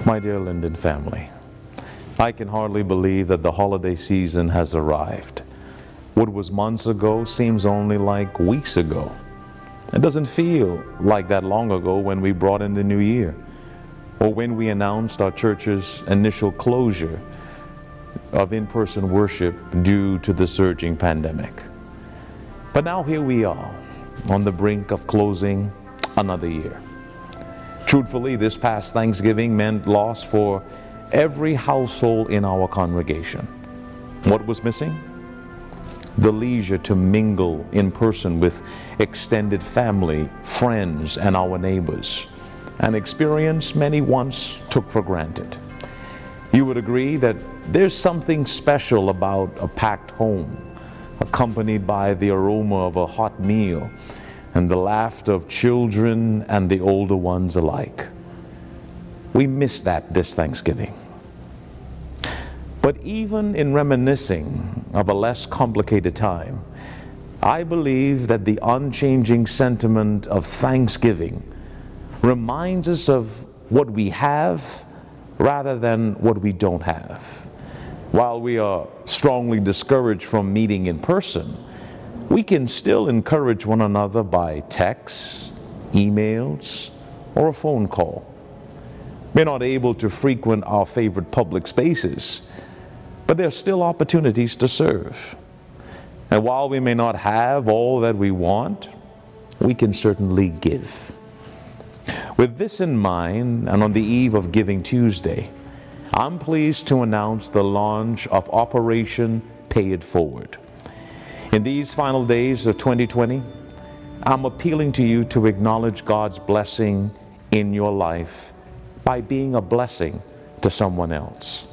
My dear Linden family, I can hardly believe that the holiday season has arrived. What was months ago seems only like weeks ago. It doesn't feel like that long ago when we brought in the new year, or when we announced our church's initial closure of in-person worship due to the surging pandemic. But now here we are, on the brink of closing another year. Truthfully, this past Thanksgiving meant loss for every household in our congregation. What was missing? The leisure to mingle in person with extended family, friends, and our neighbors, an experience many once took for granted. You would agree that there's something special about a packed home, accompanied by the aroma of a hot meal and the laughter of children and the older ones alike. We miss that this Thanksgiving. But even in reminiscing of a less complicated time, I believe that the unchanging sentiment of Thanksgiving reminds us of what we have rather than what we don't have. While we are strongly discouraged from meeting in person, we can still encourage one another by texts, emails, or a phone call. We're not able to frequent our favorite public spaces, but there are still opportunities to serve. And while we may not have all that we want, we can certainly give. With this in mind, and on the eve of Giving Tuesday, I'm pleased to announce the launch of Operation Pay It Forward. In these final days of 2020, I'm appealing to you to acknowledge God's blessing in your life by being a blessing to someone else.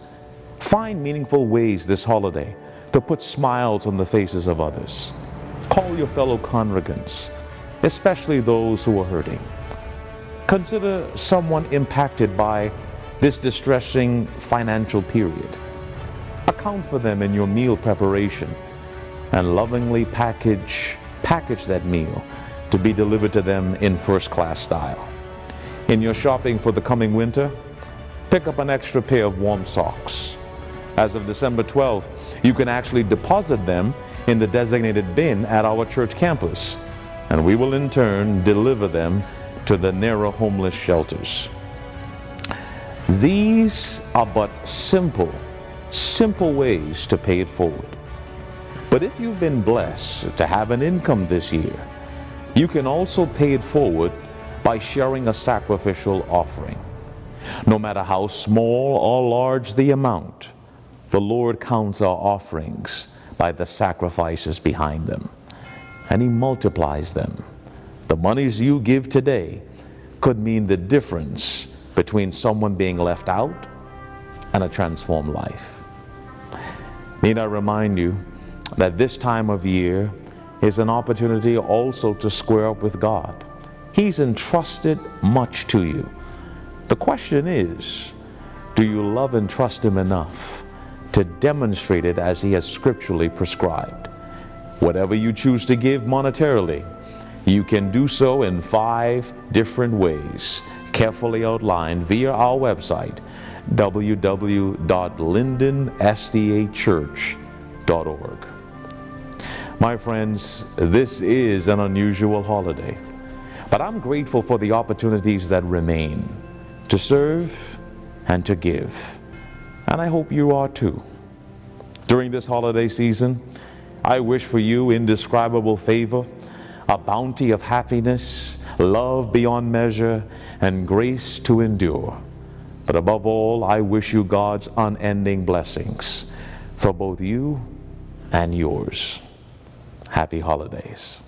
Find meaningful ways this holiday to put smiles on the faces of others. Call your fellow congregants, especially those who are hurting. Consider someone impacted by this distressing financial period. Account for them in your meal preparation and lovingly package that meal to be delivered to them in first-class style. In your shopping for the coming winter, pick up an extra pair of warm socks. As of December 12th, you can actually deposit them in the designated bin at our church campus, and we will in turn deliver them to the nearer homeless shelters. These are but simple ways to pay it forward. But if you've been blessed to have an income this year, you can also pay it forward by sharing a sacrificial offering. No matter how small or large the amount, the Lord counts our offerings by the sacrifices behind them, and He multiplies them. The monies you give today could mean the difference between someone being left out and a transformed life. Need I remind you that this time of year is an opportunity also to square up with God. He's entrusted much to you. The question is, do you love and trust Him enough to demonstrate it as He has scripturally prescribed? Whatever you choose to give monetarily, you can do so in 5 different ways, carefully outlined via our website, www.lindensdachurch.org. My friends, this is an unusual holiday, but I'm grateful for the opportunities that remain to serve and to give, and I hope you are too. During this holiday season, I wish for you indescribable favor, a bounty of happiness, love beyond measure, and grace to endure. But above all, I wish you God's unending blessings for both you and yours. Happy holidays.